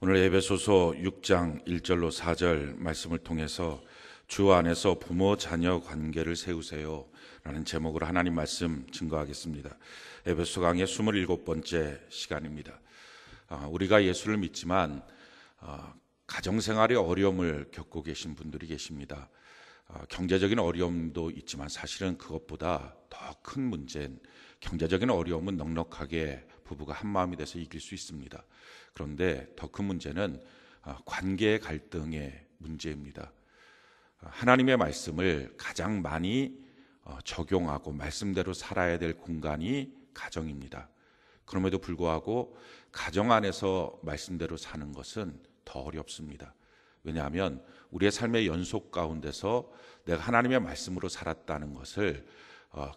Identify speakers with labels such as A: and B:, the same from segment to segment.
A: 오늘 에베소서 6장 1절로 4절 말씀을 통해서 주 안에서 부모 자녀 관계를 세우세요 라는 제목으로 하나님 말씀 증거하겠습니다. 에베소 강의 27번째 시간입니다. 우리가 예수를 믿지만 가정생활의 어려움을 겪고 계신 분들이 계십니다. 경제적인 어려움도 있지만 사실은 그것보다 더 큰 문제는 경제적인 어려움은 넉넉하게 부부가 한마음이 돼서 이길 수 있습니다. 그런데 더 큰 문제는 관계의 갈등의 문제입니다. 하나님의 말씀을 가장 많이 적용하고 말씀대로 살아야 될 공간이 가정입니다. 그럼에도 불구하고 가정 안에서 말씀대로 사는 것은 더 어렵습니다. 왜냐하면 우리의 삶의 연속 가운데서 내가 하나님의 말씀으로 살았다는 것을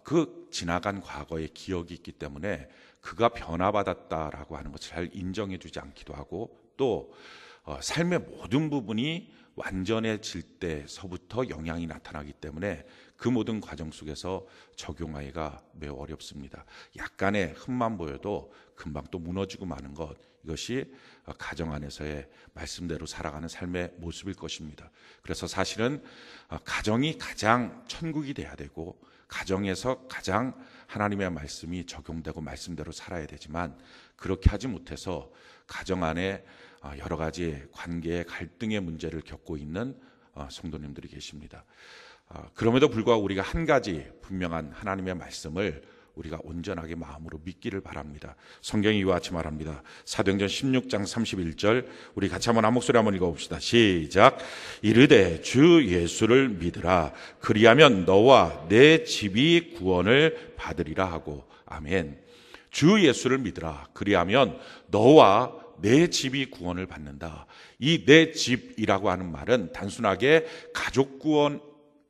A: 그 지나간 과거의 기억이 있기 때문에 그가 변화받았다라고 하는 것을 잘 인정해 주지 않기도 하고 또 삶의 모든 부분이 완전해질 때서부터 영향이 나타나기 때문에 그 모든 과정 속에서 적용하기가 매우 어렵습니다. 약간의 흠만 보여도 금방 또 무너지고 마는 것, 이것이 가정 안에서의 말씀대로 살아가는 삶의 모습일 것입니다. 그래서 사실은 가정이 가장 천국이 돼야 되고 가정에서 가장 하나님의 말씀이 적용되고 말씀대로 살아야 되지만 그렇게 하지 못해서 가정 안에 여러 가지 관계의 갈등의 문제를 겪고 있는 성도님들이 계십니다. 그럼에도 불구하고 우리가 한 가지 분명한 하나님의 말씀을 우리가 온전하게 마음으로 믿기를 바랍니다. 성경이 이와 같이 말합니다. 사도행전 16장 31절 우리 같이 한번 한 목소리 한번 읽어봅시다. 시작. 이르되 주 예수를 믿으라. 그리하면 너와 내 집이 구원을 받으리라 하고. 아멘. 주 예수를 믿으라. 그리하면 너와 내 집이 구원을 받는다. 이 내 집이라고 하는 말은 단순하게 가족 구원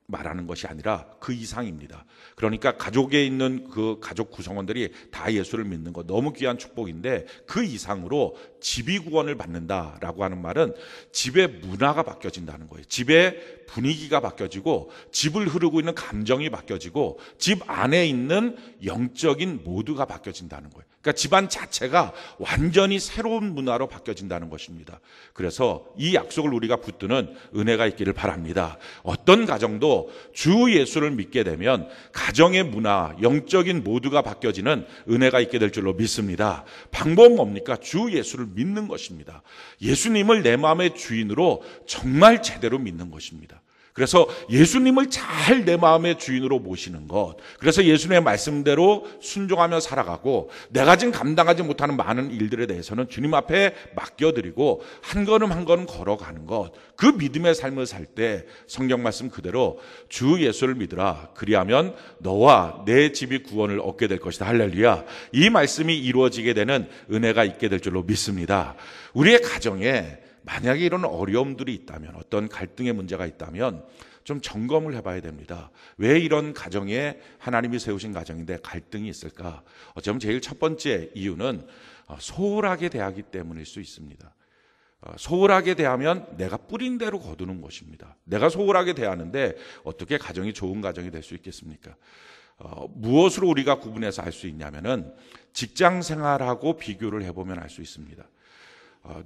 A: 말하는 것이 아니라 그 이상입니다. 그러니까 가족에 있는 그 가족 구성원들이 다 예수를 믿는 것 너무 귀한 축복인데 그 이상으로 집이 구원을 받는다라고 하는 말은 집의 문화가 바뀌어진다는 거예요. 집의 분위기가 바뀌어지고 집을 흐르고 있는 감정이 바뀌어지고 집 안에 있는 영적인 모두가 바뀌어진다는 거예요. 그러니까 집안 자체가 완전히 새로운 문화로 바뀌어진다는 것입니다. 그래서 이 약속을 우리가 붙드는 은혜가 있기를 바랍니다. 어떤 가정도 주 예수를 믿게 되면 가정의 문화, 영적인 모두가 바뀌어지는 은혜가 있게 될 줄로 믿습니다. 방법은 뭡니까? 주 예수를 믿는 것입니다. 예수님을 내 마음의 주인으로 정말 제대로 믿는 것입니다. 그래서 예수님을 잘 내 마음의 주인으로 모시는 것, 그래서 예수님의 말씀대로 순종하며 살아가고 내가 지금 감당하지 못하는 많은 일들에 대해서는 주님 앞에 맡겨드리고 한 걸음 한 걸음 걸어가는 것, 그 믿음의 삶을 살 때 성경 말씀 그대로 주 예수를 믿으라. 그리하면 너와 내 집이 구원을 얻게 될 것이다. 할렐루야. 이 말씀이 이루어지게 되는 은혜가 있게 될 줄로 믿습니다. 우리의 가정에 만약에 이런 어려움들이 있다면, 어떤 갈등의 문제가 있다면 좀 점검을 해봐야 됩니다. 왜 이런 가정에 하나님이 세우신 가정인데 갈등이 있을까? 어쩌면 제일 첫 번째 이유는 소홀하게 대하기 때문일 수 있습니다. 소홀하게 대하면 내가 뿌린 대로 거두는 것입니다. 내가 소홀하게 대하는데 어떻게 가정이 좋은 가정이 될 수 있겠습니까? 무엇으로 우리가 구분해서 알 수 있냐면은 직장 생활하고 비교를 해보면 알 수 있습니다.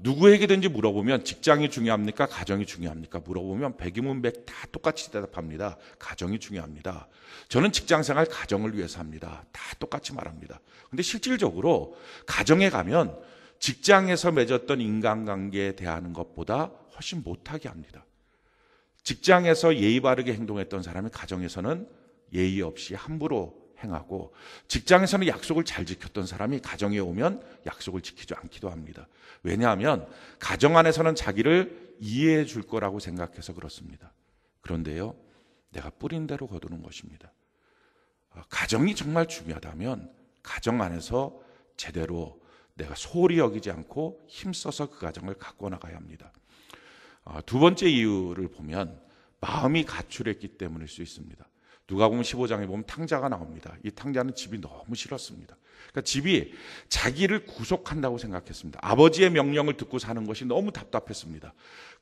A: 누구에게든지 물어보면 직장이 중요합니까? 가정이 중요합니까? 물어보면 백이면 백 다 똑같이 대답합니다. 가정이 중요합니다. 저는 직장생활 가정을 위해서 합니다. 다 똑같이 말합니다. 근데 실질적으로 가정에 가면 직장에서 맺었던 인간관계에 대하는 것보다 훨씬 못하게 합니다. 직장에서 예의 바르게 행동했던 사람이 가정에서는 예의 없이 함부로 행하고, 직장에서는 약속을 잘 지켰던 사람이 가정에 오면 약속을 지키지 않기도 합니다. 왜냐하면 가정 안에서는 자기를 이해해 줄 거라고 생각해서 그렇습니다. 그런데요, 내가 뿌린 대로 거두는 것입니다. 가정이 정말 중요하다면 가정 안에서 제대로 내가 소홀히 여기지 않고 힘써서 그 가정을 갖고 나가야 합니다. 두 번째 이유를 보면 마음이 가출했기 때문일 수 있습니다. 누가복음 15장에 보면 탕자가 나옵니다. 이 탕자는 집이 너무 싫었습니다. 그러니까 집이 자기를 구속한다고 생각했습니다. 아버지의 명령을 듣고 사는 것이 너무 답답했습니다.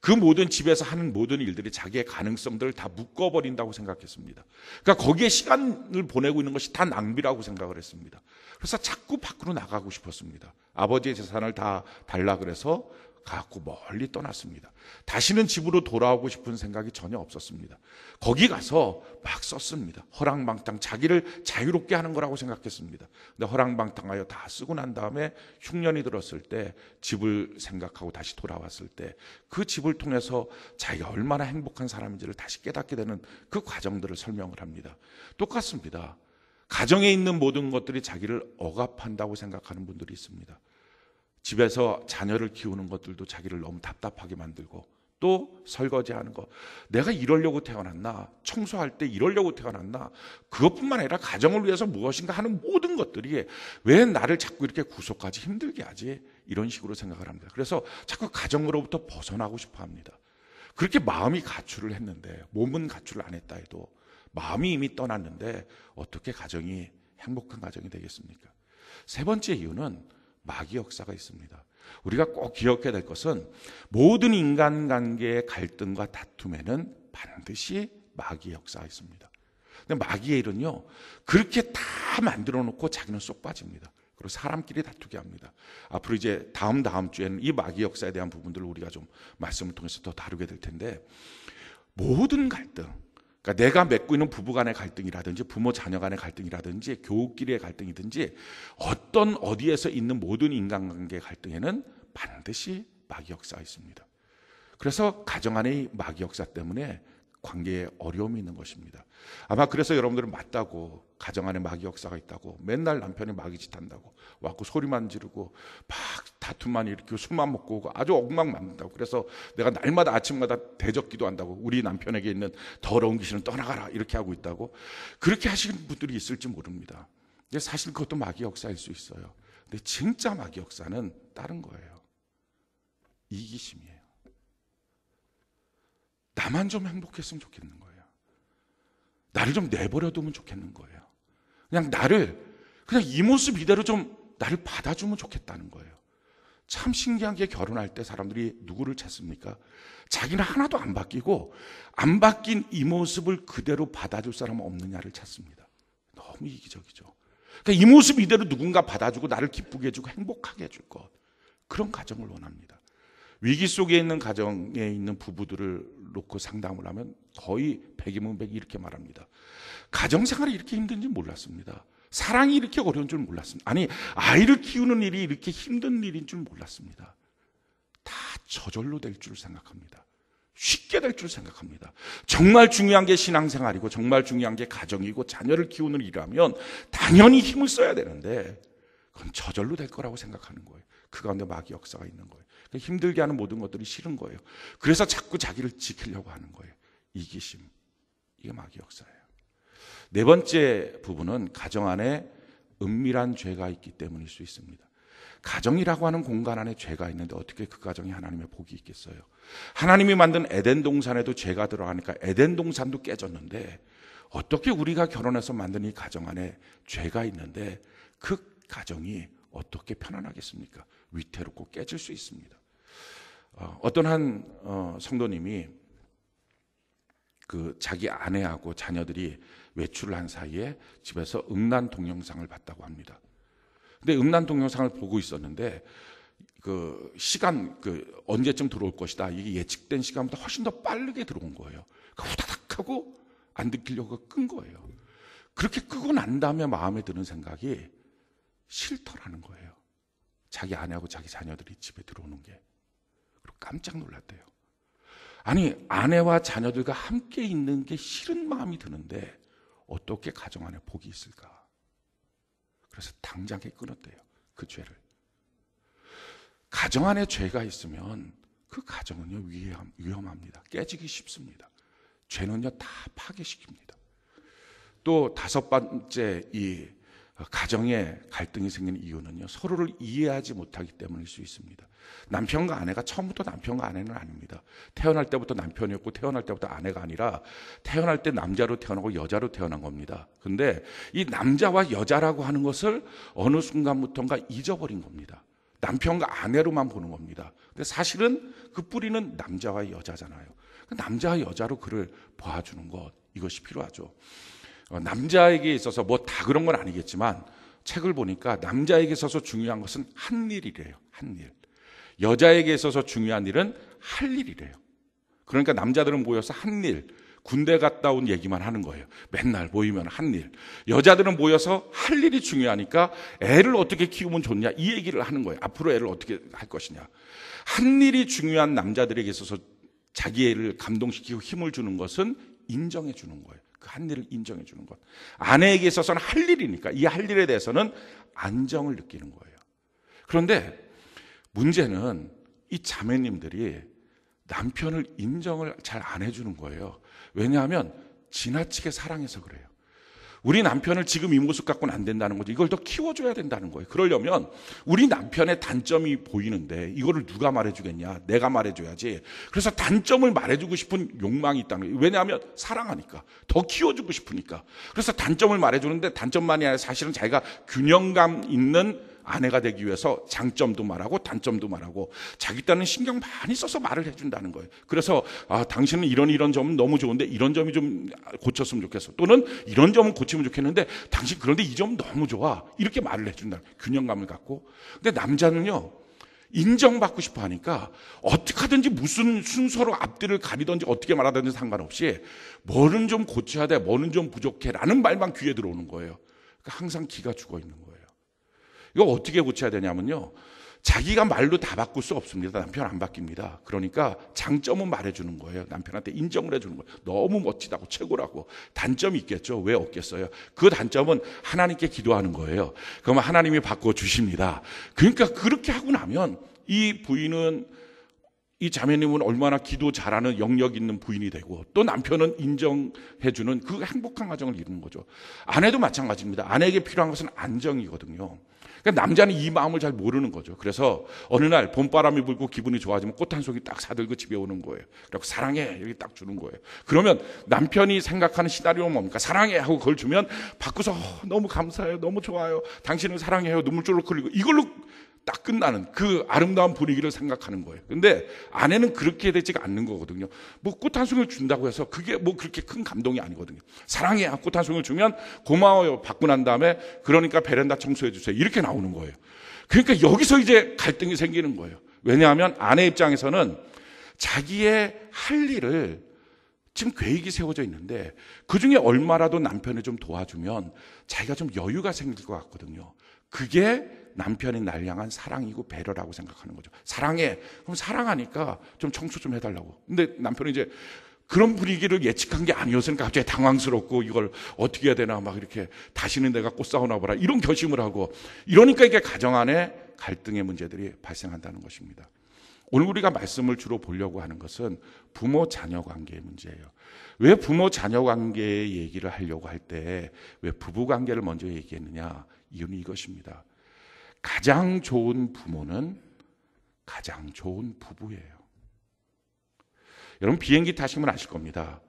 A: 그 모든 집에서 하는 모든 일들이 자기의 가능성들을 다 묶어버린다고 생각했습니다. 그러니까 거기에 시간을 보내고 있는 것이 다 낭비라고 생각을 했습니다. 그래서 자꾸 밖으로 나가고 싶었습니다. 아버지의 재산을 다 달라 그래서 가고 멀리 떠났습니다. 다시는 집으로 돌아오고 싶은 생각이 전혀 없었습니다. 거기 가서 막 썼습니다. 허랑방탕, 자기를 자유롭게 하는 거라고 생각했습니다. 근데 허랑방탕하여 다 쓰고 난 다음에 흉년이 들었을 때 집을 생각하고 다시 돌아왔을 때 그 집을 통해서 자기가 얼마나 행복한 사람인지를 다시 깨닫게 되는 그 과정들을 설명을 합니다. 똑같습니다. 가정에 있는 모든 것들이 자기를 억압한다고 생각하는 분들이 있습니다. 집에서 자녀를 키우는 것들도 자기를 너무 답답하게 만들고, 또 설거지하는 거, 내가 이러려고 태어났나, 청소할 때 이러려고 태어났나, 그것뿐만 아니라 가정을 위해서 무엇인가 하는 모든 것들이 왜 나를 자꾸 이렇게 구속하지, 힘들게 하지, 이런 식으로 생각을 합니다. 그래서 자꾸 가정으로부터 벗어나고 싶어 합니다. 그렇게 마음이 가출을 했는데, 몸은 가출을 안 했다 해도 마음이 이미 떠났는데 어떻게 가정이 행복한 가정이 되겠습니까? 세 번째 이유는 마귀 역사가 있습니다. 우리가 꼭 기억해야 될 것은 모든 인간관계의 갈등과 다툼에는 반드시 마귀의 역사가 있습니다. 근데 마귀의 일은요, 그렇게 다 만들어 놓고 자기는 쏙 빠집니다. 그리고 사람끼리 다투게 합니다. 앞으로 이제 다음 주에는 이 마귀 역사에 대한 부분들을 우리가 좀 말씀을 통해서 더 다루게 될 텐데, 모든 갈등, 그러니까 내가 맺고 있는 부부 간의 갈등이라든지 부모 자녀 간의 갈등이라든지 교우끼리의 갈등이든지 어디에서 있는 모든 인간관계의 갈등에는 반드시 마귀 역사가 있습니다. 그래서 가정 안의 마귀 역사 때문에 관계에 어려움이 있는 것입니다. 아마 그래서 여러분들은 맞다고, 가정 안에 마귀 역사가 있다고, 맨날 남편이 마귀짓 한다고 와갖고 소리만 지르고 막 다툼만 일으키고 술만 먹고 오고 아주 엉망만든다고, 그래서 내가 날마다 아침마다 대적 기도한다고, 우리 남편에게 있는 더러운 귀신은 떠나가라, 이렇게 하고 있다고, 그렇게 하시는 분들이 있을지 모릅니다. 근데 사실 그것도 마귀 역사일 수 있어요. 근데 진짜 마귀 역사는 다른 거예요. 이기심이에요. 나만 좀 행복했으면 좋겠는 거예요. 나를 좀 내버려두면 좋겠는 거예요. 그냥 이 모습 이대로 좀 나를 받아주면 좋겠다는 거예요. 참 신기한 게, 결혼할 때 사람들이 누구를 찾습니까? 자기는 하나도 안 바뀌고 안 바뀐 이 모습을 그대로 받아줄 사람은 없느냐를 찾습니다. 너무 이기적이죠. 그러니까 이 모습 이대로 누군가 받아주고 나를 기쁘게 해주고 행복하게 해줄 것, 그런 가정을 원합니다. 위기 속에 있는 가정에 있는 부부들을 놓고 상담을 하면 거의 백이면 백이 이렇게 말합니다. 가정생활이 이렇게 힘든지 몰랐습니다. 사랑이 이렇게 어려운 줄 몰랐습니다. 아니, 아이를 키우는 일이 이렇게 힘든 일인 줄 몰랐습니다. 다 저절로 될 줄 생각합니다. 쉽게 될 줄 생각합니다. 정말 중요한 게 신앙생활이고 정말 중요한 게 가정이고 자녀를 키우는 일이라면 당연히 힘을 써야 되는데 그건 저절로 될 거라고 생각하는 거예요. 그 가운데 마귀 역사가 있는 거예요. 힘들게 하는 모든 것들이 싫은 거예요. 그래서 자꾸 자기를 지키려고 하는 거예요. 이기심, 이게 마귀 역사예요. 네 번째 부분은 가정 안에 은밀한 죄가 있기 때문일 수 있습니다. 가정이라고 하는 공간 안에 죄가 있는데 어떻게 그 가정이 하나님의 복이 있겠어요? 하나님이 만든 에덴 동산에도 죄가 들어가니까 에덴 동산도 깨졌는데 어떻게 우리가 결혼해서 만든 이 가정 안에 죄가 있는데 그 가정이 어떻게 편안하겠습니까? 위태롭고 깨질 수 있습니다. 어떤 한 성도님이 그 자기 아내하고 자녀들이 외출을 한 사이에 집에서 음란 동영상을 봤다고 합니다. 근데 음란 동영상을 보고 있었는데 그 시간, 그 언제쯤 들어올 것이다, 이게 예측된 시간보다 훨씬 더 빠르게 들어온 거예요. 후다닥 하고 안 듣기려고 끈 거예요. 그렇게 끄고 난 다음에 마음에 드는 생각이 싫더라는 거예요. 자기 아내하고 자기 자녀들이 집에 들어오는 게. 그리고 깜짝 놀랐대요. 아니, 아내와 자녀들과 함께 있는 게 싫은 마음이 드는데 어떻게 가정 안에 복이 있을까? 그래서 당장에 끊었대요. 그 죄를. 가정 안에 죄가 있으면 그 가정은요 위험합니다. 깨지기 쉽습니다. 죄는요 다 파괴시킵니다. 또 다섯 번째, 이 가정에 갈등이 생기는 이유는요 서로를 이해하지 못하기 때문일 수 있습니다. 남편과 아내가 처음부터 남편과 아내는 아닙니다. 태어날 때부터 남편이었고 태어날 때부터 아내가 아니라 태어날 때 남자로 태어나고 여자로 태어난 겁니다. 근데 이 남자와 여자라고 하는 것을 어느 순간부터인가 잊어버린 겁니다. 남편과 아내로만 보는 겁니다. 근데 사실은 그 뿌리는 남자와 여자잖아요. 남자와 여자로 그를 봐주는 것, 이것이 필요하죠. 남자에게 있어서 뭐 다 그런 건 아니겠지만 책을 보니까 남자에게 있어서 중요한 것은 한 일이래요. 한 일. 여자에게 있어서 중요한 일은 할 일이래요. 그러니까 남자들은 모여서 한 일, 군대 갔다 온 얘기만 하는 거예요. 맨날 모이면 한 일. 여자들은 모여서 할 일이 중요하니까 애를 어떻게 키우면 좋냐 이 얘기를 하는 거예요. 앞으로 애를 어떻게 할 것이냐. 한 일이 중요한 남자들에게 있어서 자기 애를 감동시키고 힘을 주는 것은 인정해 주는 거예요. 그 한 일을 인정해 주는 것. 아내에게 있어서는 할 일이니까 이 할 일에 대해서는 안정을 느끼는 거예요. 그런데 문제는 이 자매님들이 남편을 인정을 잘 안 해주는 거예요. 왜냐하면 지나치게 사랑해서 그래요. 우리 남편을 지금 이 모습 갖고는 안 된다는 거죠. 이걸 더 키워줘야 된다는 거예요. 그러려면 우리 남편의 단점이 보이는데 이거를 누가 말해주겠냐? 내가 말해줘야지. 그래서 단점을 말해주고 싶은 욕망이 있다는 거예요. 왜냐하면 사랑하니까. 더 키워주고 싶으니까. 그래서 단점을 말해주는데 단점만이 아니라 사실은 자기가 균형감 있는 아내가 되기 위해서 장점도 말하고 단점도 말하고 자기 딴은 신경 많이 써서 말을 해준다는 거예요. 그래서 당신은 이런 점은 너무 좋은데 이런 점이 좀 고쳤으면 좋겠어. 또는 이런 점은 고치면 좋겠는데 당신 그런데 이 점은 너무 좋아. 이렇게 말을 해준다. 균형감을 갖고. 근데 남자는요. 인정받고 싶어 하니까 어떻게 하든지 무슨 순서로 앞뒤를 가리든지 어떻게 말하든지 상관없이 뭐는 좀 고쳐야 돼. 뭐는 좀 부족해. 라는 말만 귀에 들어오는 거예요. 그러니까 항상 기가 죽어 있는 거예요. 이거 어떻게 고쳐야 되냐면요. 자기가 말로 다 바꿀 수 없습니다. 남편 안 바뀝니다. 그러니까 장점은 말해주는 거예요. 남편한테 인정을 해주는 거예요. 너무 멋지다고 최고라고. 단점이 있겠죠. 왜 없겠어요? 그 단점은 하나님께 기도하는 거예요. 그러면 하나님이 바꿔주십니다. 그러니까 그렇게 하고 나면 이 부인은 이 자매님은 얼마나 기도 잘하는 영역 있는 부인이 되고 또 남편은 인정해주는 그 행복한 가정을 이루는 거죠. 아내도 마찬가지입니다. 아내에게 필요한 것은 안정이거든요. 그러니까 남자는 이 마음을 잘 모르는 거죠. 그래서 어느 날 봄바람이 불고 기분이 좋아지면 꽃 한 송이 딱 사들고 집에 오는 거예요. 그리고 사랑해 이렇게 딱 주는 거예요. 그러면 남편이 생각하는 시나리오는 뭡니까? 사랑해 하고 그걸 주면 받고서 너무 감사해요. 너무 좋아요. 당신을 사랑해요. 눈물 쫄록 흘리고 이걸로 딱 끝나는 그 아름다운 분위기를 생각하는 거예요. 근데 아내는 그렇게 되지가 않는 거거든요. 뭐 꽃 한 송이를 준다고 해서 그게 뭐 그렇게 큰 감동이 아니거든요. 사랑해 꽃 한 송이를 주면 고마워요 받고 난 다음에 그러니까 베란다 청소해 주세요. 이렇게 나오는 거예요. 그러니까 여기서 이제 갈등이 생기는 거예요. 왜냐하면 아내 입장에서는 자기의 할 일을 지금 계획이 세워져 있는데 그중에 얼마라도 남편을 좀 도와주면 자기가 좀 여유가 생길 것 같거든요. 그게 남편이 날 향한 사랑이고 배려라고 생각하는 거죠. 사랑해. 그럼 사랑하니까 좀 청소 좀 해달라고. 근데 남편이 이제 그런 분위기를 예측한 게 아니었으니까 갑자기 당황스럽고 이걸 어떻게 해야 되나 막 이렇게 다시는 내가 꽃 사오나 보라 이런 결심을 하고 이러니까 이게 가정 안에 갈등의 문제들이 발생한다는 것입니다. 오늘 우리가 말씀을 주로 보려고 하는 것은 부모 자녀 관계의 문제예요. 왜 부모 자녀 관계의 얘기를 하려고 할 때 왜 부부 관계를 먼저 얘기했느냐? 이유는 이것입니다. 가장 좋은 부모는 가장 좋은 부부예요. 여러분 비행기 타시면 아실 겁니다.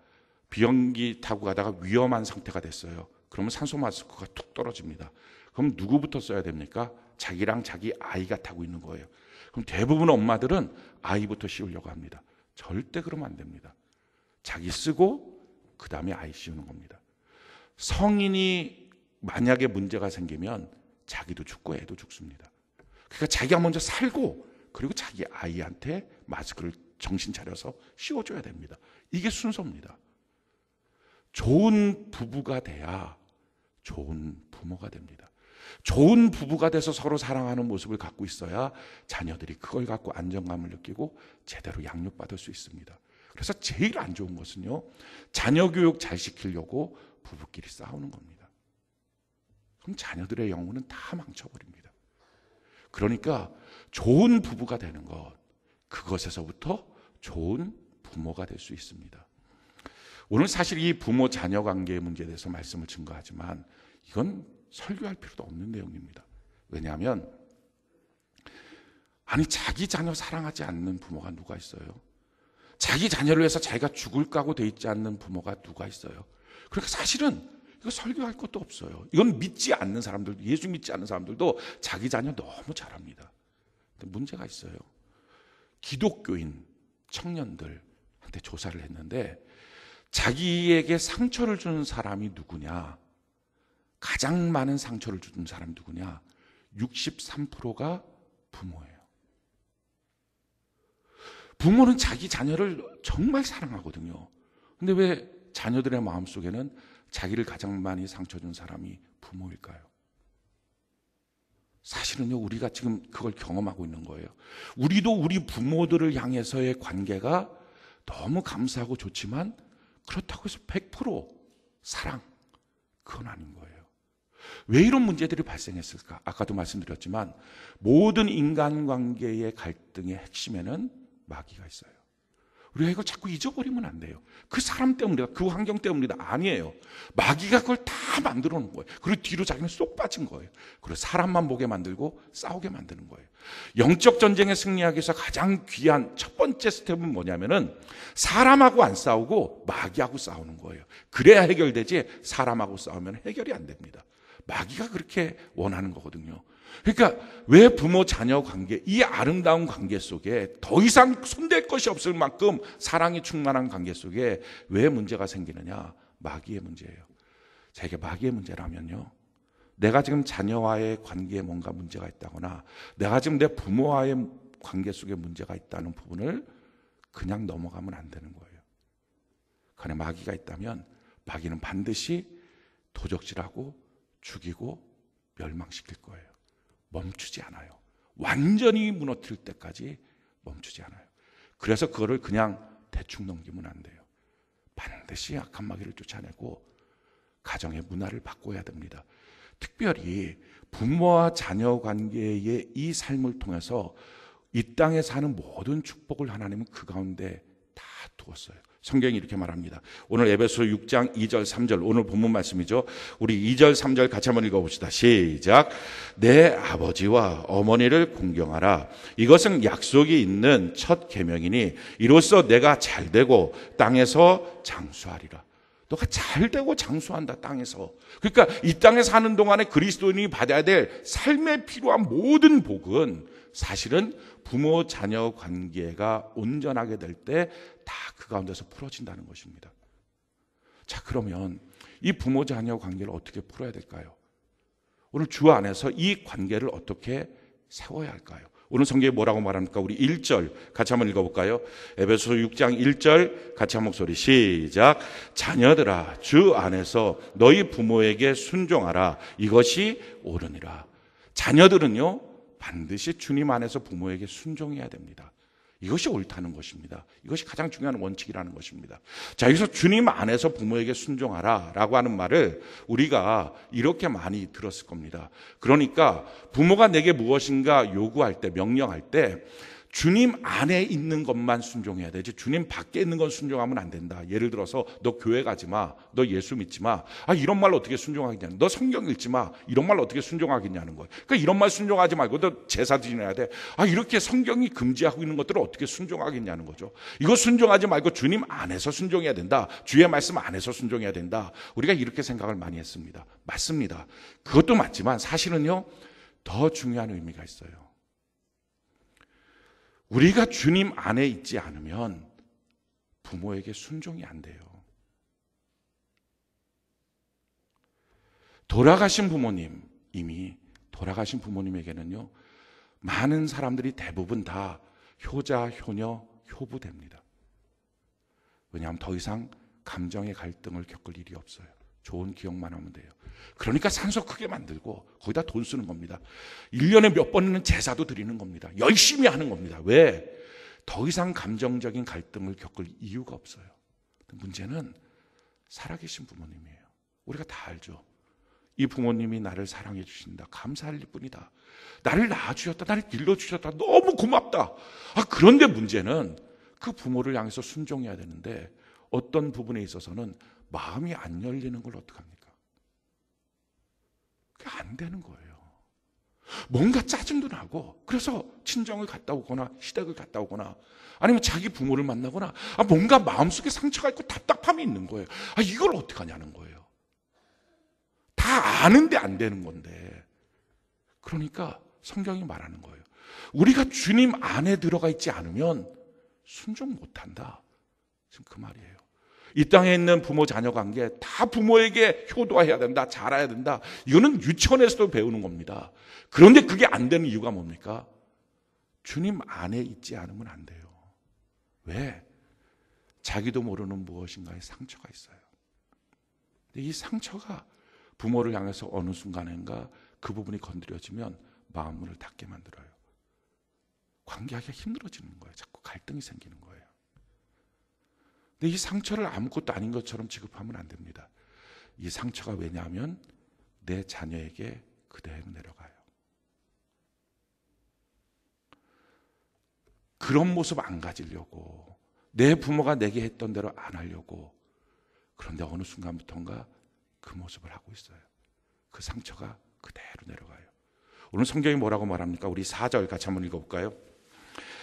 A: 비행기 타고 가다가 위험한 상태가 됐어요. 그러면 산소 마스크가 툭 떨어집니다. 그럼 누구부터 써야 됩니까? 자기랑 자기 아이가 타고 있는 거예요. 그럼 대부분 엄마들은 아이부터 씌우려고 합니다. 절대 그러면 안 됩니다. 자기 쓰고 그 다음에 아이 씌우는 겁니다. 성인이 만약에 문제가 생기면 자기도 죽고 애도 죽습니다. 그러니까 자기가 먼저 살고 그리고 자기 아이한테 마스크를 정신 차려서 씌워줘야 됩니다. 이게 순서입니다. 좋은 부부가 돼야 좋은 부모가 됩니다. 좋은 부부가 돼서 서로 사랑하는 모습을 갖고 있어야 자녀들이 그걸 갖고 안정감을 느끼고 제대로 양육받을 수 있습니다. 그래서 제일 안 좋은 것은요, 자녀 교육 잘 시키려고 부부끼리 싸우는 겁니다. 그럼 자녀들의 영혼은 다 망쳐버립니다. 그러니까 좋은 부부가 되는 것, 그것에서부터 좋은 부모가 될 수 있습니다. 오늘 사실 이 부모 자녀 관계의 문제에 대해서 말씀을 증거하지만 이건 설교할 필요도 없는 내용입니다. 왜냐하면 아니 자기 자녀 사랑하지 않는 부모가 누가 있어요? 자기 자녀를 위해서 자기가 죽을 각오 돼 있지 않는 부모가 누가 있어요? 그러니까 사실은 이거 설교할 것도 없어요. 이건 믿지 않는 사람들, 예수 믿지 않는 사람들도 자기 자녀 너무 잘합니다. 근데 문제가 있어요. 기독교인 청년들한테 조사를 했는데 자기에게 상처를 주는 사람이 누구냐? 가장 많은 상처를 주는 사람이 누구냐? 63%가 부모예요. 부모는 자기 자녀를 정말 사랑하거든요. 근데 왜 자녀들의 마음속에는 자기를 가장 많이 상처 준 사람이 부모일까요? 사실은요, 우리가 지금 그걸 경험하고 있는 거예요. 우리도 우리 부모들을 향해서의 관계가 너무 감사하고 좋지만 그렇다고 해서 100% 사랑, 그건 아닌 거예요. 왜 이런 문제들이 발생했을까? 아까도 말씀드렸지만 모든 인간관계의 갈등의 핵심에는 마귀가 있어요. 우리가 이걸 자꾸 잊어버리면 안 돼요. 그 사람 때문이다, 그 환경 때문이다, 아니에요. 마귀가 그걸 다 만들어 놓은 거예요. 그리고 뒤로 자기는 쏙 빠진 거예요. 그리고 사람만 보게 만들고 싸우게 만드는 거예요. 영적 전쟁에 승리하기 위해서 가장 귀한 첫 번째 스텝은 뭐냐면은 사람하고 안 싸우고 마귀하고 싸우는 거예요. 그래야 해결되지, 사람하고 싸우면 해결이 안 됩니다. 마귀가 그렇게 원하는 거거든요. 그러니까 왜 부모 자녀 관계, 이 아름다운 관계 속에 더 이상 손댈 것이 없을 만큼 사랑이 충만한 관계 속에 왜 문제가 생기느냐? 마귀의 문제예요. 자, 이게 마귀의 문제라면요, 내가 지금 자녀와의 관계에 뭔가 문제가 있다거나 내가 지금 내 부모와의 관계 속에 문제가 있다는 부분을 그냥 넘어가면 안 되는 거예요. 그 안에 마귀가 있다면 마귀는 반드시 도적질하고 죽이고 멸망시킬 거예요. 멈추지 않아요. 완전히 무너뜨릴 때까지 멈추지 않아요. 그래서 그거를 그냥 대충 넘기면 안 돼요. 반드시 악한 마귀를 쫓아내고 가정의 문화를 바꿔야 됩니다. 특별히 부모와 자녀 관계의 이 삶을 통해서 이 땅에 사는 모든 축복을 하나님은 그 가운데 다 두었어요. 성경이 이렇게 말합니다. 오늘 에베소 6장 2절 3절, 오늘 본문 말씀이죠. 우리 2절 3절 같이 한번 읽어봅시다. 시작. 내 아버지와 어머니를 공경하라. 이것은 약속이 있는 첫 계명이니 이로써 내가 잘되고 땅에서 장수하리라. 너가 잘되고 장수한다, 땅에서. 그러니까 이 땅에 사는 동안에 그리스도인이 받아야 될 삶에 필요한 모든 복은 사실은 부모 자녀 관계가 온전하게 될 때 다 그 가운데서 풀어진다는 것입니다. 자, 그러면 이 부모 자녀 관계를 어떻게 풀어야 될까요? 오늘 주 안에서 이 관계를 어떻게 세워야 할까요? 오늘 성경에 뭐라고 말합니까? 우리 1절 같이 한번 읽어볼까요? 에베소 6장 1절 같이 한 목소리 시작. 자녀들아, 주 안에서 너희 부모에게 순종하라. 이것이 옳으니라. 자녀들은요, 반드시 주님 안에서 부모에게 순종해야 됩니다. 이것이 옳다는 것입니다. 이것이 가장 중요한 원칙이라는 것입니다. 자, 여기서 주님 안에서 부모에게 순종하라 라고 하는 말을 우리가 이렇게 많이 들었을 겁니다. 그러니까 부모가 내게 무엇인가 요구할 때, 명령할 때 주님 안에 있는 것만 순종해야 되지 주님 밖에 있는 건 순종하면 안 된다. 예를 들어서 너 교회 가지 마, 너 예수 믿지 마, 이런 말 어떻게 순종하겠냐, 너 성경 읽지 마, 이런 말 어떻게 순종하겠냐는 거예요. 그러니까 이런 말 순종하지 말고 너 제사 지내야 돼. 이렇게 성경이 금지하고 있는 것들을 어떻게 순종하겠냐는 거죠. 이거 순종하지 말고 주님 안에서 순종해야 된다, 주의 말씀 안에서 순종해야 된다. 우리가 이렇게 생각을 많이 했습니다. 맞습니다. 그것도 맞지만 사실은요, 더 중요한 의미가 있어요. 우리가 주님 안에 있지 않으면 부모에게 순종이 안 돼요. 돌아가신 부모님, 이미 돌아가신 부모님에게는요, 많은 사람들이 대부분 다 효자, 효녀, 효부됩니다. 왜냐하면 더 이상 감정의 갈등을 겪을 일이 없어요. 좋은 기억만 하면 돼요. 그러니까 산소 크게 만들고 거기다 돈 쓰는 겁니다. 1년에 몇 번은 제사도 드리는 겁니다. 열심히 하는 겁니다. 왜? 더 이상 감정적인 갈등을 겪을 이유가 없어요. 문제는 살아계신 부모님이에요. 우리가 다 알죠. 이 부모님이 나를 사랑해 주신다, 감사할 뿐이다, 나를 낳아주셨다, 나를 길러주셨다, 너무 고맙다. 그런데 문제는 그 부모를 향해서 순종해야 되는데 어떤 부분에 있어서는 마음이 안 열리는 걸 어떡합니까? 그게 안 되는 거예요. 뭔가 짜증도 나고, 그래서 친정을 갔다 오거나 시댁을 갔다 오거나 아니면 자기 부모를 만나거나 뭔가 마음속에 상처가 있고 답답함이 있는 거예요. 이걸 어떡하냐는 거예요. 다 아는데 안 되는 건데. 그러니까 성경이 말하는 거예요. 우리가 주님 안에 들어가 있지 않으면 순종 못한다. 지금 그 말이에요. 이 땅에 있는 부모 자녀 관계 다 부모에게 효도해야 된다, 잘해야 된다. 이거는 유치원에서도 배우는 겁니다. 그런데 그게 안 되는 이유가 뭡니까? 주님 안에 있지 않으면 안 돼요. 왜? 자기도 모르는 무엇인가의 상처가 있어요. 근데 이 상처가 부모를 향해서 어느 순간인가 그 부분이 건드려지면 마음문을 닫게 만들어요. 관계하기가 힘들어지는 거예요. 자꾸 갈등이 생기는 거예요. 근데 이 상처를 아무것도 아닌 것처럼 취급하면 안 됩니다. 이 상처가 왜냐하면 내 자녀에게 그대로 내려가요. 그런 모습 안 가지려고, 내 부모가 내게 했던 대로 안 하려고, 그런데 어느 순간부터인가 그 모습을 하고 있어요. 그 상처가 그대로 내려가요. 오늘 성경이 뭐라고 말합니까? 우리 4절 같이 한번 읽어볼까요?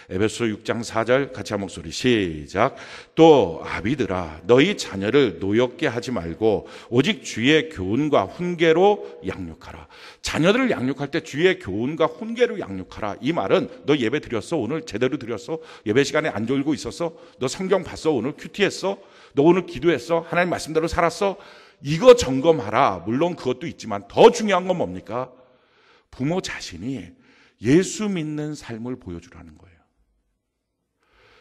A: 에베소 6장 4절 같이 한 목소리 시작. 또 아비들아 너희 자녀를 노엽게 하지 말고 오직 주의 교훈과 훈계로 양육하라. 자녀들을 양육할 때 주의 교훈과 훈계로 양육하라. 이 말은 너 예배 드렸어? 오늘 제대로 드렸어? 예배 시간에 안 졸고 있었어? 너 성경 봤어? 오늘 큐티했어? 너 오늘 기도했어? 하나님 말씀대로 살았어? 이거 점검하라. 물론 그것도 있지만 더 중요한 건 뭡니까? 부모 자신이 예수 믿는 삶을 보여주라는 거예요.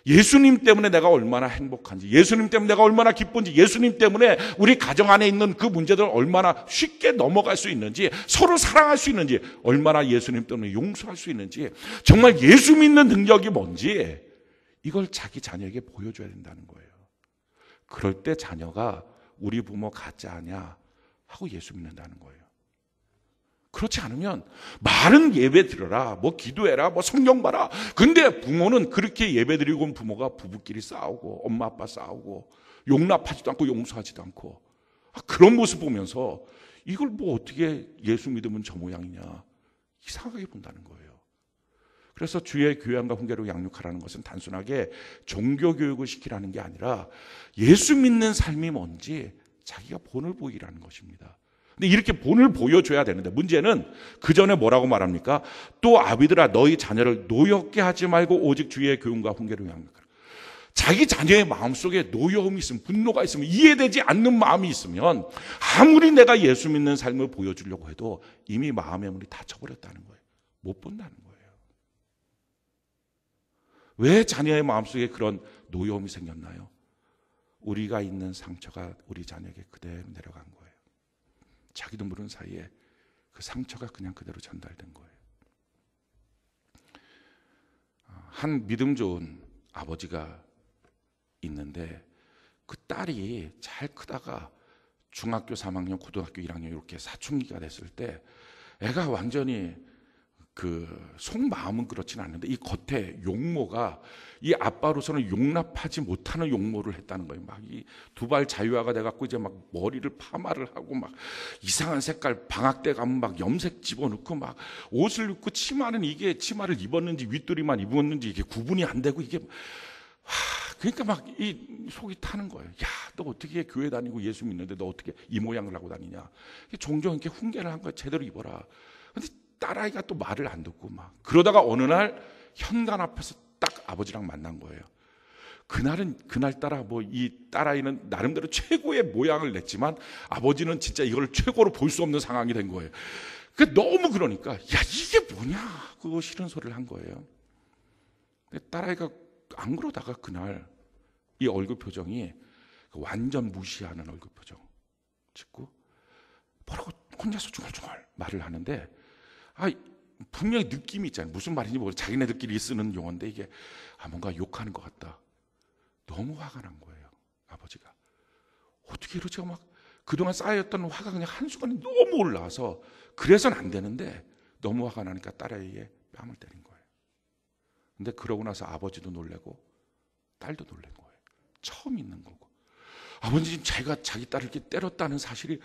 A: 예수님 때문에 내가 얼마나 행복한지, 예수님 때문에 내가 얼마나 기쁜지, 예수님 때문에 우리 가정 안에 있는 그 문제들을 얼마나 쉽게 넘어갈 수 있는지, 서로 사랑할 수 있는지, 얼마나 예수님 때문에 용서할 수 있는지, 정말 예수 믿는 능력이 뭔지 이걸 자기 자녀에게 보여줘야 된다는 거예요. 그럴 때 자녀가 우리 부모 가짜 아냐 하고 예수 믿는다는 거예요. 그렇지 않으면 말은 예배 드려라, 뭐 기도해라, 뭐 성경 봐라. 근데 부모는 그렇게 예배 드리고 온 부모가 부부끼리 싸우고 엄마 아빠 싸우고 용납하지도 않고 용서하지도 않고 그런 모습 보면서 이걸 뭐 어떻게 예수 믿으면 저 모양이냐 이상하게 본다는 거예요. 그래서 주의 교양과 훈계로 양육하라는 것은 단순하게 종교 교육을 시키라는 게 아니라 예수 믿는 삶이 뭔지 자기가 본을 보이라는 것입니다. 근데 이렇게 본을 보여줘야 되는데 문제는 그 전에 뭐라고 말합니까? 또 아비들아 너희 자녀를 노엽게 하지 말고 오직 주의 교훈과 훈계로 양육하라. 자기 자녀의 마음속에 노여움이 있으면, 분노가 있으면, 이해되지 않는 마음이 있으면 아무리 내가 예수 믿는 삶을 보여주려고 해도 이미 마음의 문이 닫혀버렸다는 거예요. 못 본다는 거예요. 왜 자녀의 마음속에 그런 노여움이 생겼나요? 우리가 있는 상처가 우리 자녀에게 그대로 내려간 거예요. 자기도 모르는 사이에 그 상처가 그냥 그대로 전달된 거예요. 한 믿음 좋은 아버지가 있는데 그 딸이 잘 크다가 중학교 3학년, 고등학교 1학년 이렇게 사춘기가 됐을 때 애가 완전히 그 속마음은 그렇진 않는데 이 겉에 용모가 이 아빠로서는 용납하지 못하는 용모를 했다는 거예요. 막 이 두 발 자유화가 돼갖고 이제 막 머리를 파마를 하고 막 이상한 색깔 방학 때 가면 막 염색 집어넣고 막 옷을 입고 치마는 이게 치마를 입었는지 윗도리만 입었는지 이게 구분이 안 되고 이게 그러니까 막 이 속이 타는 거예요. 야, 너 어떻게 교회 다니고 예수 믿는데 너 어떻게 이 모양을 하고 다니냐. 종종 이렇게 훈계를 한 거야. 제대로 입어라. 근데 딸아이가 또 말을 안 듣고 막 그러다가 어느 날 현관 앞에서 딱 아버지랑 만난 거예요. 그날따라 뭐 이 딸아이는 나름대로 최고의 모양을 냈지만 아버지는 진짜 이걸 최고로 볼 수 없는 상황이 된 거예요. 너무 그러니까 야 이게 뭐냐 그거 싫은 소리를 한 거예요. 근데 딸아이가 안 그러다가 그날 이 얼굴 표정이 완전 무시하는 얼굴 표정 짓고 뭐라고 혼자서 중얼중얼 말을 하는데 분명히 느낌이 있잖아요. 무슨 말인지 모르겠어요. 자기네들끼리 쓰는 용어인데 이게 뭔가 욕하는 것 같다. 너무 화가 난 거예요. 아버지가 어떻게 이러지? 막 그동안 쌓였던 화가 그냥 한순간에 너무 올라와서 그래서는 안 되는데 너무 화가 나니까 딸아이에게 뺨을 때린 거예요. 근데 그러고 나서 아버지도 놀래고 딸도 놀란 거예요. 처음 있는 거고 아버지는 자기가 자기 딸을 이렇게 때렸다는 사실이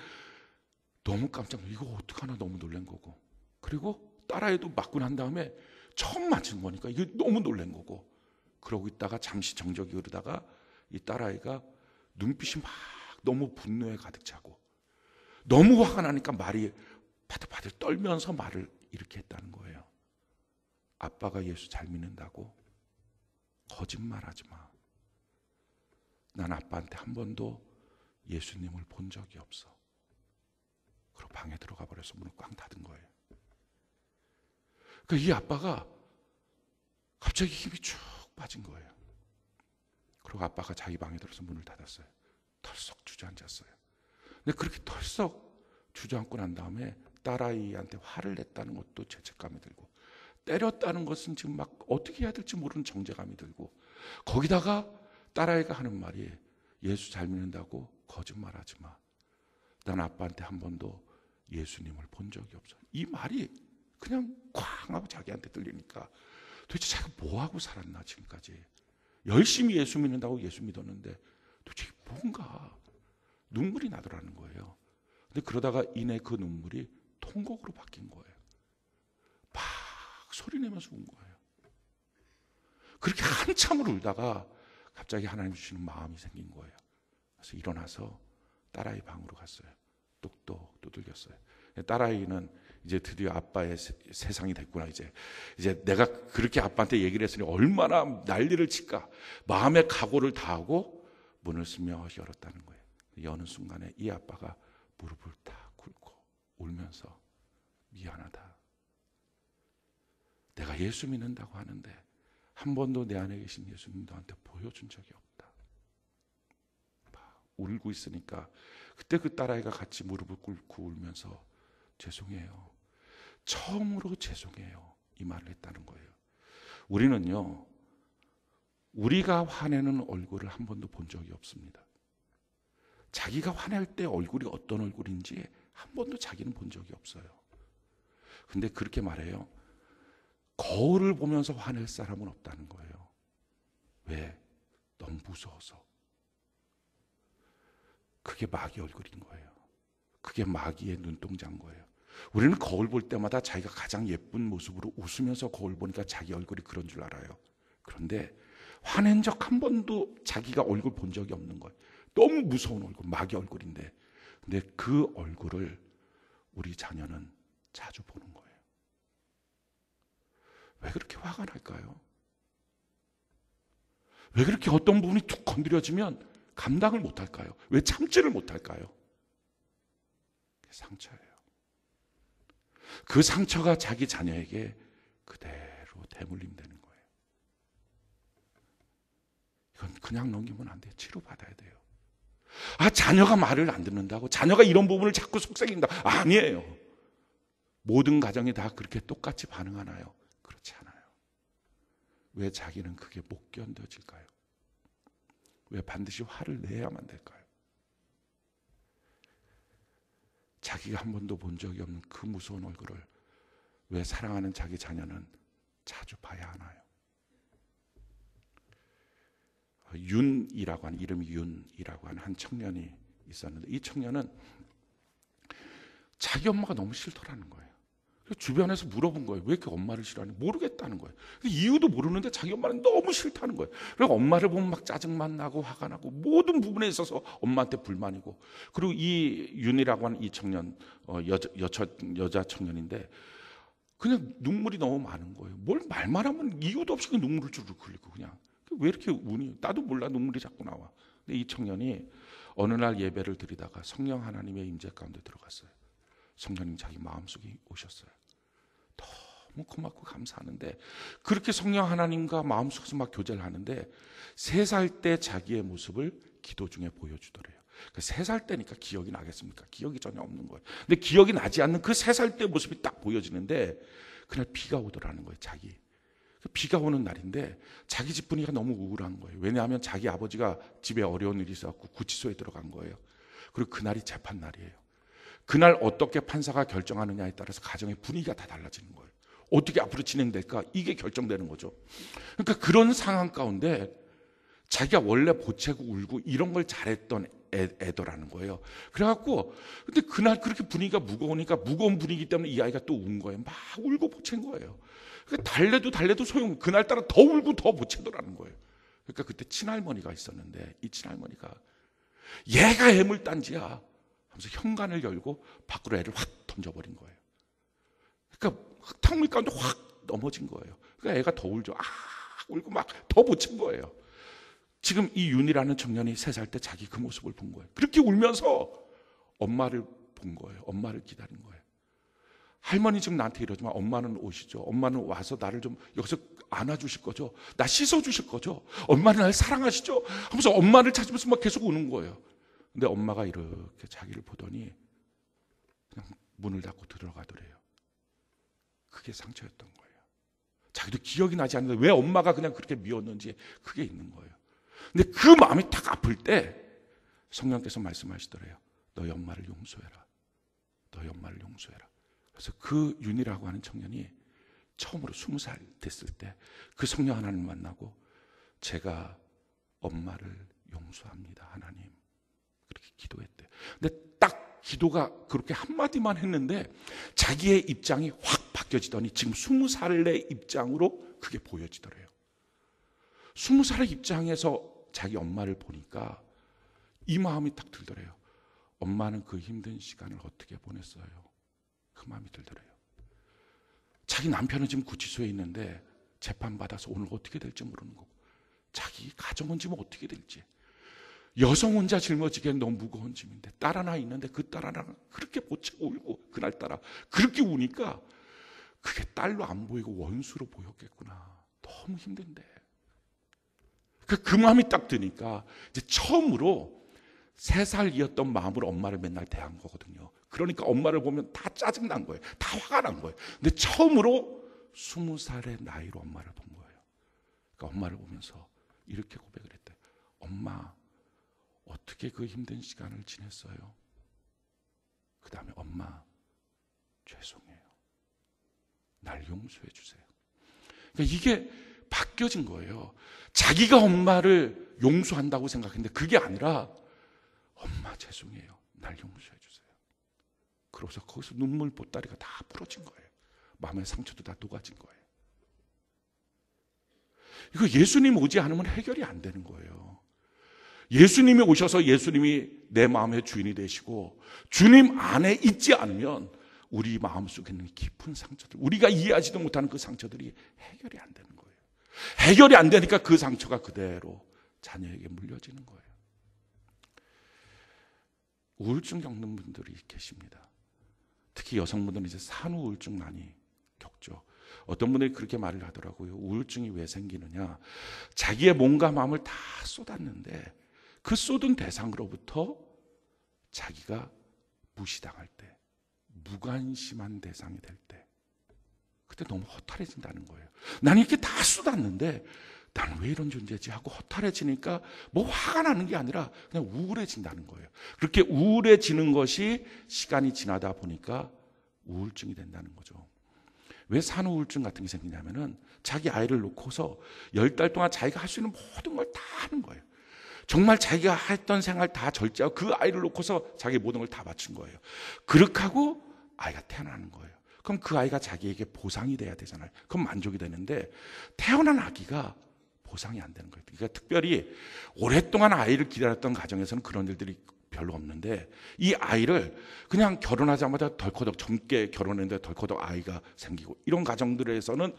A: 너무 깜짝 놀라서 이거 어떡하나 너무 놀란 거고 그리고 딸아이도 맞고 난 다음에 처음 맞은 거니까 이게 너무 놀란 거고 그러고 있다가 잠시 정적이 흐르다가 이 딸아이가 눈빛이 막 너무 분노에 가득 차고 너무 화가 나니까 말이 바들바들 떨면서 말을 이렇게 했다는 거예요. 아빠가 예수 잘 믿는다고? 거짓말하지 마. 난 아빠한테 한 번도 예수님을 본 적이 없어. 그리고 방에 들어가 버려서 문을 꽝 닫은 거예요. 이 아빠가 갑자기 힘이 쭉 빠진 거예요. 그리고 아빠가 자기 방에 들어서 문을 닫았어요. 털썩 주저앉았어요. 근데 그렇게 털썩 주저앉고 난 다음에 딸아이한테 화를 냈다는 것도 죄책감이 들고, 때렸다는 것은 지금 막 어떻게 해야 될지 모르는 정죄감이 들고, 거기다가 딸아이가 하는 말이 예수 잘 믿는다고 거짓말하지 마. 난 아빠한테 한 번도 예수님을 본 적이 없어. 이 말이 그냥 쾅 하고 자기한테 들리니까 도대체 자기가 뭐하고 살았나 지금까지. 열심히 예수 믿는다고 예수 믿었는데 도대체 뭔가 눈물이 나더라는 거예요. 근데 그러다가 이내 그 눈물이 통곡으로 바뀐 거예요. 막 소리내면서 운 거예요. 그렇게 한참을 울다가 갑자기 하나님 주시는 마음이 생긴 거예요. 그래서 일어나서 딸아이 방으로 갔어요. 뚝뚝 두들겼어요. 딸아이는 이제 드디어 아빠의 세상이 됐구나. 이제 내가 그렇게 아빠한테 얘기를 했으니 얼마나 난리를 칠까. 마음의 각오를 다하고 문을 스며시 열었다는 거예요. 여는 순간에 이 아빠가 무릎을 탁 꿇고 울면서 미안하다. 내가 예수 믿는다고 하는데 한 번도 내 안에 계신 예수님 너한테 보여준 적이 없다. 막 울고 있으니까 그때 그 딸아이가 같이 무릎을 꿇고 울면서 죄송해요. 처음으로 죄송해요. 이 말을 했다는 거예요. 우리는요, 우리가 화내는 얼굴을 한 번도 본 적이 없습니다. 자기가 화낼 때 얼굴이 어떤 얼굴인지 한 번도 자기는 본 적이 없어요. 근데 그렇게 말해요. 거울을 보면서 화낼 사람은 없다는 거예요. 왜? 너무 무서워서. 그게 마귀 얼굴인 거예요. 그게 마귀의 눈동자인 거예요. 우리는 거울 볼 때마다 자기가 가장 예쁜 모습으로 웃으면서 거울 보니까 자기 얼굴이 그런 줄 알아요. 그런데 화낸 적 한 번도 자기가 얼굴 본 적이 없는 거예요. 너무 무서운 얼굴, 마귀 얼굴인데. 근데 그 얼굴을 우리 자녀는 자주 보는 거예요. 왜 그렇게 화가 날까요? 왜 그렇게 어떤 부분이 툭 건드려지면 감당을 못할까요? 왜 참지를 못할까요? 그게 상처예요. 그 상처가 자기 자녀에게 그대로 대물림되는 거예요. 이건 그냥 넘기면 안 돼요. 치료받아야 돼요. 자녀가 말을 안 듣는다고? 자녀가 이런 부분을 자꾸 속삭인다? 아니에요. 모든 가정이 다 그렇게 똑같이 반응하나요? 그렇지 않아요. 왜 자기는 그게 못 견뎌질까요? 왜 반드시 화를 내야만 될까요? 자기가 한 번도 본 적이 없는 그 무서운 얼굴을 왜 사랑하는 자기 자녀는 자주 봐야 하나요? 윤이라고 하는, 이름이 윤이라고 하는 한 청년이 있었는데, 이 청년은 자기 엄마가 너무 싫더라는 거예요. 주변에서 물어본 거예요. 왜 이렇게 엄마를 싫어하니? 모르겠다는 거예요. 이유도 모르는데 자기 엄마는 너무 싫다는 거예요. 그리고 엄마를 보면 막 짜증만 나고 화가 나고 모든 부분에 있어서 엄마한테 불만이고. 그리고 이 윤이라고 하는 이 청년, 여자 청년인데 그냥 눈물이 너무 많은 거예요. 뭘 말만 하면 이유도 없이 눈물을 줄줄 흘리고 그냥. 왜 이렇게 우니? 나도 몰라 눈물이 자꾸 나와. 근데 이 청년이 어느 날 예배를 드리다가 성령 하나님의 임재 가운데 들어갔어요. 성령님 자기 마음속에 오셨어요. 너무 고맙고 감사하는데 그렇게 성령 하나님과 마음속에서 막 교제를 하는데 3살 때 자기의 모습을 기도 중에 보여주더래요. 3살 때니까 기억이 나겠습니까? 기억이 전혀 없는 거예요. 근데 기억이 나지 않는 그 3살 때 모습이 딱 보여지는데 그날 비가 오더라는 거예요. 비가 오는 날인데 자기 집 분위기가 너무 우울한 거예요. 왜냐하면 자기 아버지가 집에 어려운 일이 있어서 구치소에 들어간 거예요. 그리고 그날이 재판 날이에요. 그날 어떻게 판사가 결정하느냐에 따라서 가정의 분위기가 다 달라지는 거예요. 어떻게 앞으로 진행될까? 이게 결정되는 거죠. 그러니까 그런 상황 가운데 자기가 원래 보채고 울고 이런 걸 잘했던 애더라는 거예요. 그래갖고 근데 그날 그렇게 분위기가 무거우니까 무거운 분위기 때문에 이 아이가 또 운 거예요. 막 울고 보챈 거예요. 그러니까 달래도 소용. 그날따라 더 울고 더 보채더라는 거예요. 그러니까 그때 친할머니가 있었는데 이 친할머니가 얘가 애물단지야 하면서 현관을 열고 밖으로 애를 확 던져버린 거예요. 그러니까 흙탕물 가운데 확 넘어진 거예요. 그러니까 애가 더 울죠. 울고 막 더 보챈 거예요. 지금 이 윤이라는 청년이 3살 때 자기 그 모습을 본 거예요. 그렇게 울면서 엄마를 본 거예요. 엄마를 기다린 거예요. 할머니 지금 나한테 이러지만 엄마는 오시죠. 엄마는 와서 나를 좀 여기서 안아주실 거죠. 나 씻어주실 거죠. 엄마는 나를 사랑하시죠. 하면서 엄마를 찾으면서 막 계속 우는 거예요. 근데 엄마가 이렇게 자기를 보더니 그냥 문을 닫고 들어가더래요. 그게 상처였던 거예요. 자기도 기억이 나지 않는데 왜 엄마가 그냥 그렇게 미웠는지 그게 있는 거예요. 근데 그 마음이 딱 아플 때 성령께서 말씀하시더래요. 너희 엄마를 용서해라. 너희 엄마를 용서해라. 그래서 그 윤이라고 하는 청년이 처음으로 20살 됐을 때 그 성령 하나님을 만나고 제가 엄마를 용서합니다. 하나님. 그렇게 기도했대요. 근데 딱 기도가 그렇게 한마디만 했는데 자기의 입장이 확 바뀌어지더니 지금 20살의 입장으로 그게 보여지더래요. 20살의 입장에서 자기 엄마를 보니까 이 마음이 딱 들더래요. 엄마는 그 힘든 시간을 어떻게 보냈어요? 그 마음이 들더래요. 자기 남편은 지금 구치소에 있는데 재판받아서 오늘 어떻게 될지 모르는 거고 자기 가정은 지금 어떻게 될지 여성 혼자 짊어지기엔 너무 무거운 짐인데 딸 하나 있는데 그 딸 하나가 그렇게 보채고 울고 그날따라 그렇게 우니까 그게 딸로 안 보이고 원수로 보였겠구나. 너무 힘든데 그 마음이 딱 드니까 이제 처음으로 3살이었던 마음으로 엄마를 맨날 대한 거거든요. 그러니까 엄마를 보면 다 짜증난 거예요. 다 화가 난 거예요. 근데 처음으로 20살의 나이로 엄마를 본 거예요. 그러니까 엄마를 보면서 이렇게 고백을 했대요. 엄마, 어떻게 그 힘든 시간을 지냈어요? 그 다음에 엄마, 죄송해요. 날 용서해 주세요. 그러니까 이게 바뀌어진 거예요. 자기가 엄마를 용서한다고 생각했는데 그게 아니라 엄마 죄송해요. 날 용서해 주세요. 그러고서 거기서 눈물 보따리가 다 풀어진 거예요. 마음의 상처도 다 녹아진 거예요. 이거 예수님 오지 않으면 해결이 안 되는 거예요. 예수님이 오셔서 예수님이 내 마음의 주인이 되시고 주님 안에 있지 않으면 우리 마음속에 있는 깊은 상처들, 우리가 이해하지도 못하는 그 상처들이 해결이 안 되는 거예요. 해결이 안 되니까 그 상처가 그대로 자녀에게 물려지는 거예요. 우울증 겪는 분들이 계십니다. 특히 여성분들은 이제 산후 우울증 많이 겪죠. 어떤 분들이 그렇게 말을 하더라고요. 우울증이 왜 생기느냐? 자기의 몸과 마음을 다 쏟았는데 그 쏟은 대상으로부터 자기가 무시당할 때, 무관심한 대상이 될 때, 그때 너무 허탈해진다는 거예요. 나는 이렇게 다 쏟았는데 나는 왜 이런 존재지 하고 허탈해지니까 뭐 화가 나는 게 아니라 그냥 우울해진다는 거예요. 그렇게 우울해지는 것이 시간이 지나다 보니까 우울증이 된다는 거죠. 왜 산후우울증 같은 게 생기냐면은 자기 아이를 놓고서 10달 동안 자기가 할 수 있는 모든 걸 다 하는 거예요. 정말 자기가 했던 생활 다 절제하고 그 아이를 놓고서 자기 모든 걸 다 바친 거예요. 그렇게 하고 아이가 태어나는 거예요. 그럼 그 아이가 자기에게 보상이 돼야 되잖아요. 그럼 만족이 되는데 태어난 아기가 보상이 안 되는 거예요. 그러니까 특별히 오랫동안 아이를 기다렸던 가정에서는 그런 일들이 별로 없는데 이 아이를 그냥 결혼하자마자 덜커덕 젊게 결혼했는데 덜커덕 아이가 생기고 이런 가정들에서는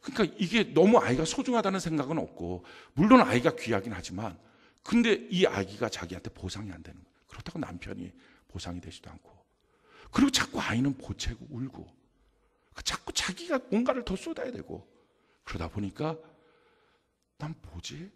A: 그러니까 이게 너무 아이가 소중하다는 생각은 없고 물론 아이가 귀하긴 하지만 근데 이 아기가 자기한테 보상이 안 되는 거예요. 그렇다고 남편이 보상이 되지도 않고 그리고 자꾸 아이는 보채고 울고 자꾸 자기가 뭔가를 더 쏟아야 되고 그러다 보니까 난 뭐지?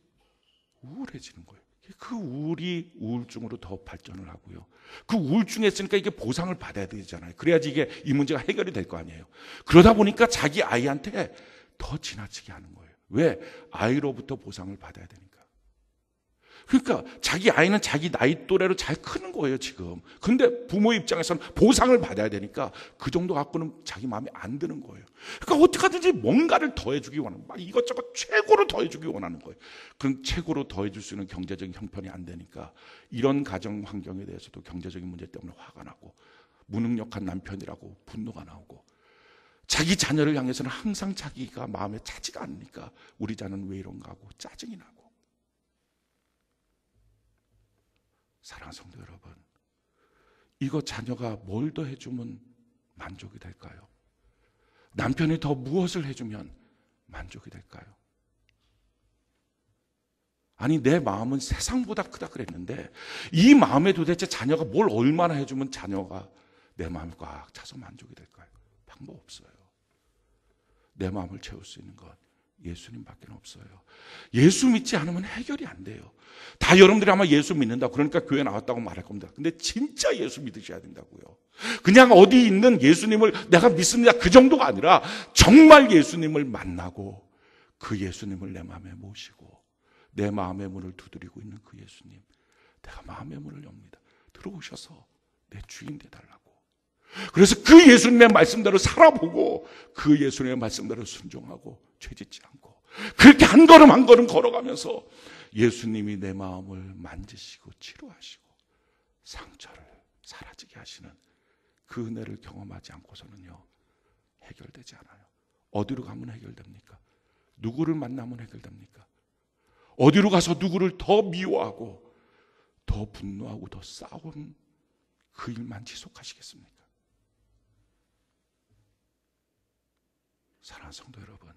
A: 우울해지는 거예요. 그 우울이 우울증으로 더 발전을 하고요. 그 우울증에 있으니까 이게 보상을 받아야 되잖아요. 그래야지 이게 이 문제가 해결이 될 거 아니에요. 그러다 보니까 자기 아이한테 더 지나치게 하는 거예요. 왜? 아이로부터 보상을 받아야 되니까. 그러니까 자기 아이는 자기 나이 또래로 잘 크는 거예요, 지금. 근데 부모 입장에서는 보상을 받아야 되니까 그 정도 갖고는 자기 마음에 안 드는 거예요. 그러니까 어떻게 하든지 뭔가를 더해주기 원하는, 막 이것저것 최고로 더해주기 원하는 거예요. 그럼 최고로 더해줄 수 있는 경제적인 형편이 안 되니까 이런 가정 환경에 대해서도 경제적인 문제 때문에 화가 나고 무능력한 남편이라고 분노가 나오고 자기 자녀를 향해서는 항상 자기가 마음에 차지가 않으니까 우리 자는 왜 이런가 하고 짜증이 나고. 사랑하는 성도 여러분, 이거 자녀가 뭘 더 해주면 만족이 될까요? 남편이 더 무엇을 해주면 만족이 될까요? 아니 내 마음은 세상보다 크다 그랬는데 이 마음에 도대체 자녀가 뭘 얼마나 해주면 자녀가 내 마음을 꽉 차서 만족이 될까요? 방법 없어요. 내 마음을 채울 수 있는 건 예수님밖에 없어요. 예수 믿지 않으면 해결이 안 돼요. 다 여러분들이 아마 예수 믿는다고 그러니까 교회 나왔다고 말할 겁니다. 근데 진짜 예수 믿으셔야 된다고요. 그냥 어디 있는 예수님을 내가 믿습니다 그 정도가 아니라 정말 예수님을 만나고 그 예수님을 내 마음에 모시고 내 마음의 문을 두드리고 있는 그 예수님, 내가 마음의 문을 엽니다. 들어오셔서 내 주인 되달라고. 그래서 그 예수님의 말씀대로 살아보고 그 예수님의 말씀대로 순종하고 죄짓지 않고 그렇게 한 걸음 한 걸음 걸어가면서 예수님이 내 마음을 만지시고 치료하시고 상처를 사라지게 하시는 그 은혜를 경험하지 않고서는요, 해결되지 않아요. 어디로 가면 해결됩니까? 누구를 만나면 해결됩니까? 어디로 가서 누구를 더 미워하고 더 분노하고 더 싸운 그 일만 지속하시겠습니까? 사랑하는 성도 여러분,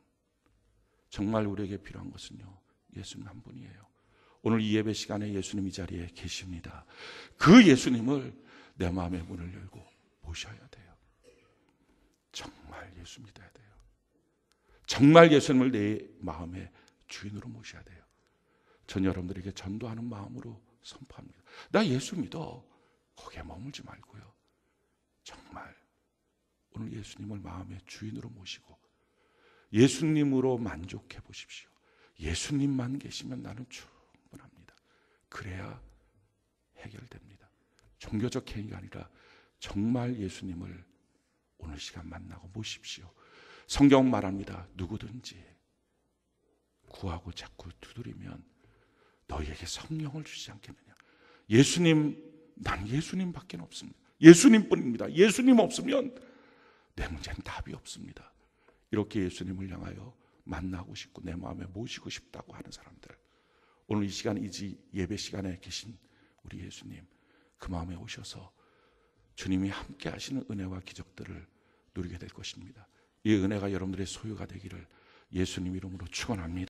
A: 정말 우리에게 필요한 것은요, 예수님 한 분이에요. 오늘 이 예배 시간에 예수님 이 자리에 계십니다. 그 예수님을 내 마음의 문을 열고 모셔야 돼요. 정말 예수 믿어야 돼요. 정말 예수님을 내 마음의 주인으로 모셔야 돼요. 전 여러분들에게 전도하는 마음으로 선포합니다. 나 예수 믿어. 거기에 머물지 말고요. 정말 오늘 예수님을 마음의 주인으로 모시고 예수님으로 만족해 보십시오. 예수님만 계시면 나는 충분합니다. 그래야 해결됩니다. 종교적 행위가 아니라 정말 예수님을 오늘 시간 만나고 모십시오. 성경은 말합니다. 누구든지 구하고 자꾸 두드리면 너희에게 성령을 주지 않겠느냐. 예수님, 난 예수님밖에 없습니다. 예수님뿐입니다. 예수님 없으면 내 문제는 답이 없습니다. 이렇게 예수님을 향하여 만나고 싶고 내 마음에 모시고 싶다고 하는 사람들, 오늘 이 시간 이 예배 시간에 계신 우리 예수님, 그 마음에 오셔서 주님이 함께 하시는 은혜와 기적들을 누리게 될 것입니다. 이 은혜가 여러분들의 소유가 되기를 예수님 이름으로 축원합니다.